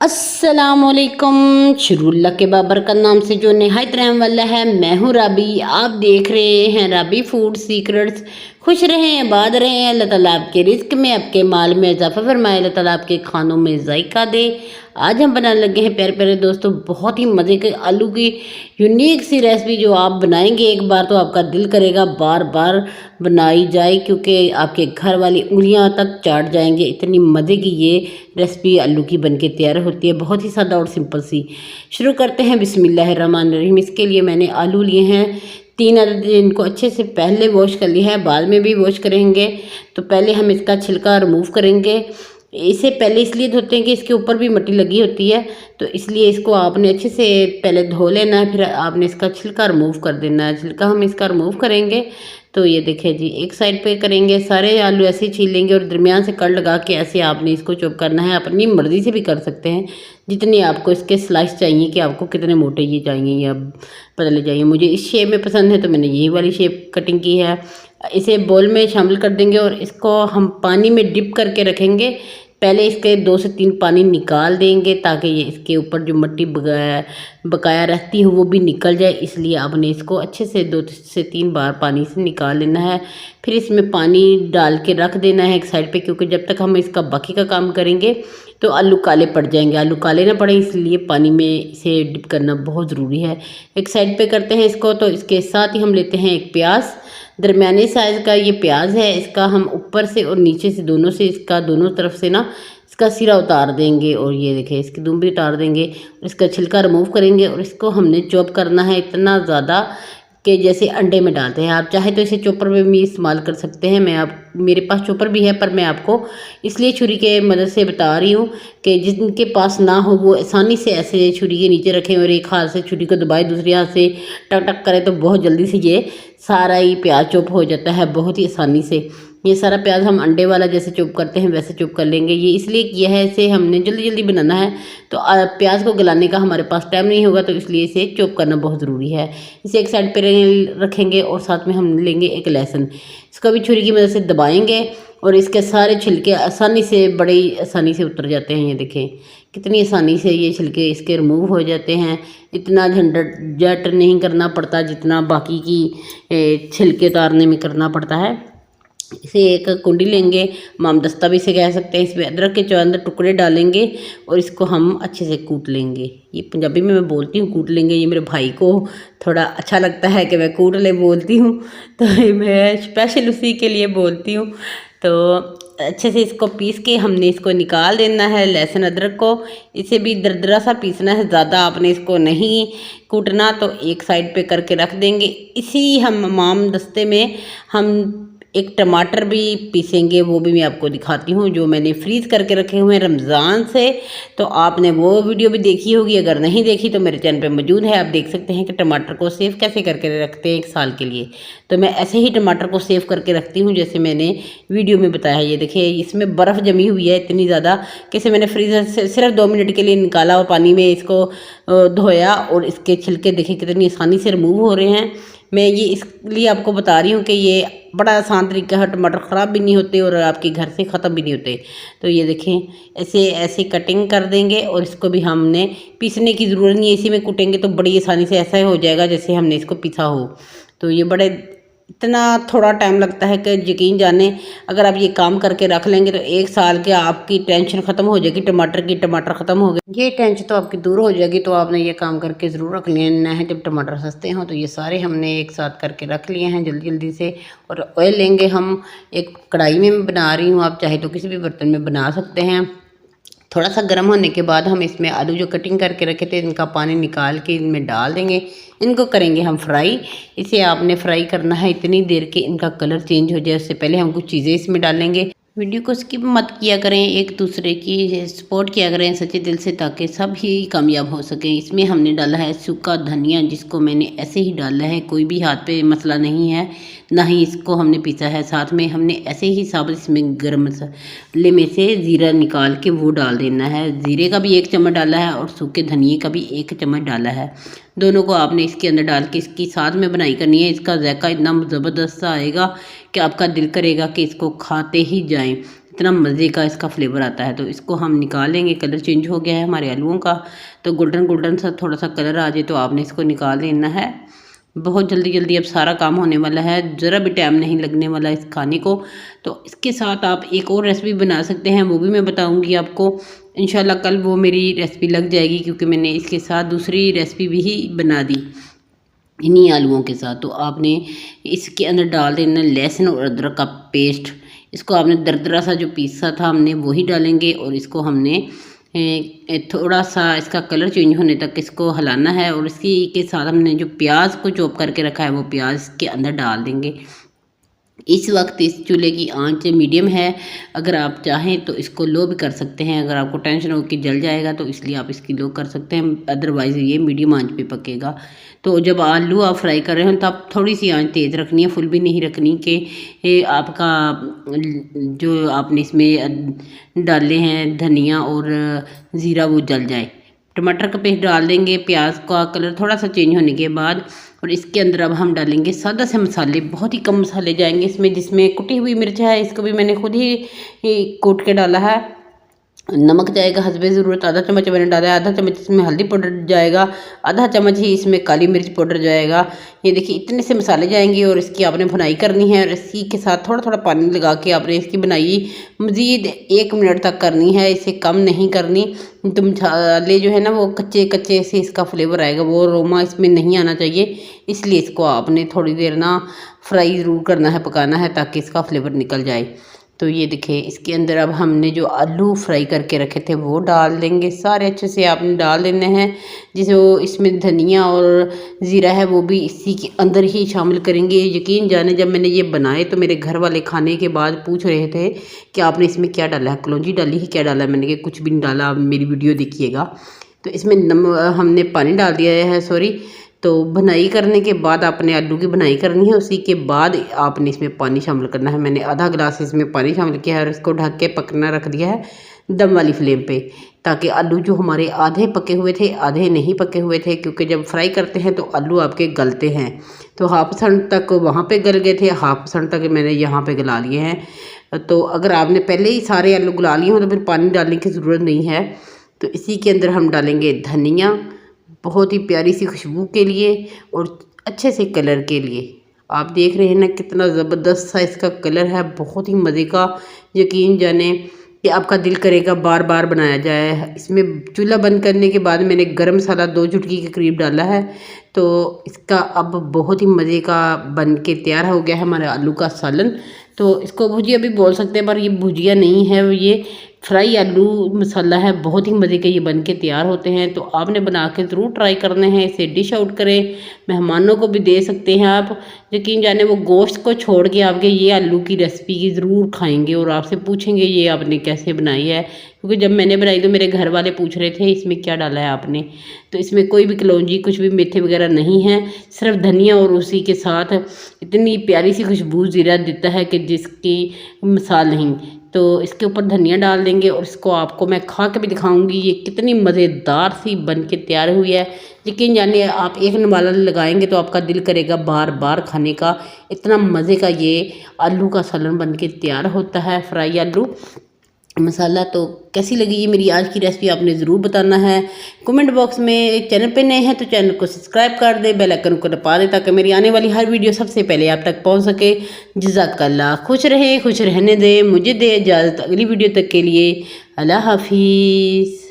अस्सलामुअलैकुम। शुरुल्ला के बाबर का नाम से जो नहायत रहम वाला है, मैं हूँ राबी। आप देख रहे हैं राबी फूड सीक्रेट्स। खुश रहें, आबाद रहें। अल्लाह ताला आपके रिस्क में, आपके माल में इजाफा फरमाए। अल्लाह ताला आपके खानों में जायका दे। आज हम बनाने लगे हैं प्यारे प्यारे दोस्तों बहुत ही मज़े के आलू की यूनिक सी रेसिपी, जो आप बनाएंगे एक बार तो आपका दिल करेगा बार बार बनाई जाए, क्योंकि आपके घर वाली उंगलियां तक चाट जाएंगे। इतनी मज़े की ये रेसिपी आलू की बनके तैयार होती है, बहुत ही सादा और सिंपल सी। शुरू करते हैं बिस्मिल्लाहिर्रहमानिर्रहीम। इसके लिए मैंने आलू लिए हैं 3 अदद। इनको अच्छे से पहले वॉश कर लिया है, बाद में भी वॉश करेंगे। तो पहले हम इसका छिलका रिमूव करेंगे। इसे पहले इसलिए धोते हैं कि इसके ऊपर भी मिट्टी लगी होती है, तो इसलिए इसको आपने अच्छे से पहले धो लेना है, फिर आपने इसका छिलका रिमूव कर देना है। छिलका हम इसका रिमूव करेंगे। तो ये देखिए जी, एक साइड पे करेंगे। सारे आलू ऐसे छील लेंगे और दरमियान से कट लगा के ऐसे आपने इसको चॉप करना है। अपनी मर्ज़ी से भी कर सकते हैं, जितनी आपको इसके स्लाइस चाहिए, कि आपको कितने मोटे ये चाहिए या पतले चाहिए। मुझे इस शेप में पसंद है तो मैंने यही वाली शेप कटिंग की है। इसे बोल में शामिल कर देंगे और इसको हम पानी में डिप करके रखेंगे। पहले इसके 2 से 3 पानी निकाल देंगे, ताकि ये इसके ऊपर जो मिट्टी बकाया रहती है वो भी निकल जाए। इसलिए आपने इसको अच्छे से 2 से 3 बार पानी से निकाल लेना है। फिर इसमें पानी डाल के रख देना है एक साइड पे, क्योंकि जब तक हम इसका बाकी का काम करेंगे तो आलू काले पड़ जाएंगे। आलू काले ना पड़े इसलिए पानी में इसे डिप करना बहुत ज़रूरी है। एक साइड पे करते हैं इसको। तो इसके साथ ही हम लेते हैं एक प्याज, दरमियाने साइज़ का ये प्याज है। इसका हम ऊपर से और नीचे से दोनों से, इसका दोनों तरफ से ना इसका सिरा उतार देंगे। और ये देखिए इसकी दुम भी उतार देंगे। इसका छिलका रिमूव करेंगे और इसको हमने चॉप करना है इतना ज़्यादा कि जैसे अंडे में डालते हैं। आप चाहे तो इसे चॉपर में भी इस्तेमाल कर सकते हैं। मेरे पास चॉपर भी है, पर मैं आपको इसलिए छुरी के मदद से बता रही हूँ कि जिनके पास ना हो वो आसानी से ऐसे छुरी के नीचे रखें और एक हाथ से छुरी को दबाए, दूसरे हाथ से टक टक करें, तो बहुत जल्दी से ये सारा ही प्याज चॉप हो जाता है बहुत ही आसानी से। ये सारा प्याज हम अंडे वाला जैसे चॉप करते हैं वैसे चॉप कर लेंगे। ये इसलिए किया है, इसे हमने जल्दी जल्दी बनाना है, तो प्याज को गलाने का हमारे पास टाइम नहीं होगा, तो इसलिए इसे चॉप करना बहुत ज़रूरी है। इसे एक साइड पर रखेंगे और साथ में हम लेंगे एक लहसुन। इसको भी छुरी की मदद से दबाएंगे और इसके सारे छिलके आसानी से, बड़ी आसानी से उतर जाते हैं। ये देखें कितनी आसानी से ये छिलके इसके रिमूव हो जाते हैं। इतना झंझट नहीं करना पड़ता जितना बाकी की छिलके उतारने में करना पड़ता है। इसे एक कुंडी लेंगे, मामदस्ता भी इसे कह सकते हैं। इसमें अदरक के चंद टुकड़े डालेंगे और इसको हम अच्छे से कूट लेंगे। ये पंजाबी में मैं बोलती हूँ कूट लेंगे, ये मेरे भाई को थोड़ा अच्छा लगता है कि मैं कूट ले बोलती हूँ, तो मैं स्पेशल उसी के लिए बोलती हूँ। तो अच्छे से इसको पीस के हमने इसको निकाल देना है। लहसुन अदरक को इसे भी दरदरा सा पीसना है, ज़्यादा आपने इसको नहीं कूटना। तो एक साइड पे करके रख देंगे। इसी हम माम दस्ते में हम एक टमाटर भी पीसेंगे, वो भी मैं आपको दिखाती हूँ, जो मैंने फ्रीज़ करके रखे हुए हैं रमज़ान से। तो आपने वो वीडियो भी देखी होगी, अगर नहीं देखी तो मेरे चैनल पे मौजूद है। आप देख सकते हैं कि टमाटर को सेव कैसे करके रखते हैं 1 साल के लिए। तो मैं ऐसे ही टमाटर को सेव करके रखती हूँ जैसे मैंने वीडियो में बताया। ये देखिए इसमें बर्फ़ जमी हुई है इतनी ज़्यादा कि इसे मैंने फ्रीज़र से सिर्फ 2 मिनट के लिए निकाला और पानी में इसको धोया, और इसके छिलके देखिए कितनी आसानी से रिमूव हो रहे हैं। मैं ये इसलिए आपको बता रही हूँ कि ये बड़ा आसान तरीका है, टमाटर ख़राब भी नहीं होते और आपके घर से ख़त्म भी नहीं होते। तो ये देखें ऐसे ऐसे कटिंग कर देंगे और इसको भी हमने पीसने की ज़रूरत नहीं है, इसी में कूटेंगे तो बड़ी आसानी से ऐसा हो जाएगा जैसे हमने इसको पीसा हो। तो ये बड़े इतना थोड़ा टाइम लगता है कि यकीन जाने, अगर आप ये काम करके रख लेंगे तो 1 साल के आपकी टेंशन ख़त्म हो जाएगी। टमाटर ख़त्म हो गए, ये टेंशन तो आपकी दूर हो जाएगी। तो आपने ये काम करके ज़रूर रख लेना है जब टमाटर सस्ते हों। तो ये सारे हमने एक साथ करके रख लिए हैं जल्दी जल्दी से। और ऑयल लेंगे हम, एक कढ़ाई में बना रही हूँ, आप चाहे तो किसी भी बर्तन में बना सकते हैं। थोड़ा सा गर्म होने के बाद हम इसमें आलू जो कटिंग करके रखे थे इनका पानी निकाल के इनमें डाल देंगे। इनको करेंगे हम फ्राई। इसे आपने फ्राई करना है इतनी देर के इनका कलर चेंज हो जाए। उससे पहले हम कुछ चीज़ें इसमें डालेंगे। वीडियो को स्किप मत किया करें, एक दूसरे की सपोर्ट किया करें सच्चे दिल से, ताकि सब ही कामयाब हो सकें। इसमें हमने डाला है सूखा धनिया, जिसको मैंने ऐसे ही डाला है, कोई भी हाथ पे मसला नहीं है, ना ही इसको हमने पीसा है। साथ में हमने ऐसे ही साबुत इसमें गर्म मसाले में से ज़ीरा निकाल के वो डाल देना है। ज़ीरे का भी 1 चम्मच डाला है और सूखे धनिए का भी 1 चम्मच डाला है। दोनों को आपने इसके अंदर डाल के इसकी साथ में बनाई करनी है। इसका जायका इतना ज़बरदस्त सा आएगा कि आपका दिल करेगा कि इसको खाते ही जाएं। इतना मज़े का इसका फ्लेवर आता है। तो इसको हम निकाल लेंगे। कलर चेंज हो गया है हमारे आलूओं का, तो गोल्डन गोल्डन सा थोड़ा सा कलर आ जाए तो आपने इसको निकाल लेना है। बहुत जल्दी जल्दी अब सारा काम होने वाला है, ज़रा भी टाइम नहीं लगने वाला इस खाने को। तो इसके साथ आप एक और रेसिपी बना सकते हैं, वो भी मैं बताऊंगी आपको इंशाल्लाह। कल वो मेरी रेसिपी लग जाएगी, क्योंकि मैंने इसके साथ दूसरी रेसिपी भी बना दी इन्हीं आलूओं के साथ। तो आपने इसके अंदर डाल देना लहसुन और अदरक का पेस्ट। इसको आपने दरदरा सा जो पीसा था हमने वही डालेंगे, और इसको हमने थोड़ा सा इसका कलर चेंज होने तक इसको हिलाना है। और इसी के साथ हमने जो प्याज को चॉप करके रखा है वो प्याज के अंदर डाल देंगे। इस वक्त इस चूल्हे की आंच मीडियम है, अगर आप चाहें तो इसको लो भी कर सकते हैं। अगर आपको टेंशन हो कि जल जाएगा तो इसलिए आप इसकी लो कर सकते हैं, अदरवाइज़ ये मीडियम आंच पे पकेगा। तो जब आलू आप फ्राई कर रहे हो तब थोड़ी सी आंच तेज़ रखनी है, फुल भी नहीं रखनी कि आपका जो आपने इसमें डाले हैं धनिया और ज़ीरा वो जल जाए। टमाटर का पेस्ट डाल देंगे, प्याज का कलर थोड़ा सा चेंज होने के बाद। और इसके अंदर अब हम डालेंगे सादा से मसाले, बहुत ही कम मसाले जाएंगे इसमें। जिसमें कुटी हुई मिर्च है, इसको भी मैंने खुद ही कूट के डाला है। नमक जाएगा हस्बे ज़रूरत, आधा चम्मच मैंने डाला है। आधा चम्मच इसमें हल्दी पाउडर जाएगा, आधा चम्मच ही इसमें काली मिर्च पाउडर जाएगा। ये देखिए इतने से मसाले जाएंगे, और इसकी आपने भुनाई करनी है। और इसी के साथ थोड़ा थोड़ा पानी लगा के आपने इसकी भुनाई मज़ीद 1 मिनट तक करनी है, इसे कम नहीं करनी। तो मसाले जो है ना वो कच्चे कच्चे से इसका फ्लेवर आएगा, वो अरोमा इसमें नहीं आना चाहिए। इसलिए इसको आपने थोड़ी देर ना फ्राई ज़रूर करना है, पकाना है, ताकि इसका फ्लेवर निकल जाए। तो ये देखिए इसके अंदर अब हमने जो आलू फ्राई करके रखे थे वो डाल देंगे, सारे अच्छे से आपने डाल देने हैं। जो इसमें धनिया और ज़ीरा है वो भी इसी के अंदर ही शामिल करेंगे। यकीन जाने जब मैंने ये बनाए तो मेरे घर वाले खाने के बाद पूछ रहे थे कि आपने इसमें क्या डाला है, कलौंजी डाली ही क्या डाला है। मैंने कहा कुछ भी नहीं डाला, आप मेरी वीडियो देखिएगा। तो इसमें हमने पानी डाल दिया है, सॉरी। तो भुनाई करने के बाद आपने आलू की भुनाई करनी है, उसी के बाद आपने इसमें पानी शामिल करना है। मैंने आधा गिलास इसमें पानी शामिल किया है, और इसको ढक के पकना रख दिया है दम वाली फ्लेम पे, ताकि आलू जो हमारे आधे पके हुए थे आधे नहीं पके हुए थे, क्योंकि जब फ्राई करते हैं तो आलू आपके गलते हैं। तो 1/2% तक वहाँ पे गल गए थे, 1/2% तक मैंने यहाँ पे गला लिए हैं। तो अगर आपने पहले ही सारे आलू गला लिए हो तो फिर पानी डालने की ज़रूरत नहीं है। तो इसी के अंदर हम डालेंगे धनिया, बहुत ही प्यारी सी खुशबू के लिए और अच्छे से कलर के लिए। आप देख रहे हैं ना कितना ज़बरदस्त सा इसका कलर है, बहुत ही मज़े का। यकीन जाने कि आपका दिल करेगा बार बार बनाया जाए। इसमें चूल्हा बंद करने के बाद मैंने गरम मसाला 2 चुटकी के करीब डाला है। तो इसका अब बहुत ही मज़े का बन के तैयार हो गया है हमारा आलू का सालन। तो इसको भुजिया भी बोल सकते हैं, पर ये भुजिया नहीं है, ये फ्राई आलू मसाला है। बहुत ही मज़े के ये बन के तैयार होते हैं। तो आपने बना के ज़रूर ट्राई करने हैं, इसे डिश आउट करें, मेहमानों को भी दे सकते हैं आप। यकीन जाने वो गोश्त को छोड़ के आपके ये आलू की रेसिपी की ज़रूर खाएंगे और आपसे पूछेंगे ये आपने कैसे बनाई है। क्योंकि जब मैंने बनाई तो मेरे घर वाले पूछ रहे थे इसमें क्या डाला है आपने। तो इसमें कोई भी कलौंजी कुछ भी मेथे वगैरह नहीं है, सिर्फ धनिया, और उसी के साथ इतनी प्यारी सी खुशबू ज़ीरा देता है कि जिसकी मिसाल नहीं। तो इसके ऊपर धनिया डाल देंगे, और इसको आपको मैं खा के भी दिखाऊंगी ये कितनी मज़ेदार सी बन के तैयार हुई है। यकीन जानिए आप एक नवाला लगाएंगे तो आपका दिल करेगा बार बार खाने का। इतना मज़े का ये आलू का सालन बन के तैयार होता है, फ्राई आलू मसाला। तो कैसी लगी ये मेरी आज की रेसिपी आपने ज़रूर बताना है कमेंट बॉक्स में। चैनल पे नए हैं तो चैनल को सब्सक्राइब कर दे, बेल आइकन को दबा दे, ताकि मेरी आने वाली हर वीडियो सबसे पहले आप तक पहुंच सके। जज़ाकल्लाह। खुश रहे, खुश रहने दे, मुझे दे इजाज़त अगली वीडियो तक के लिए। अल्लाह हाफिज़।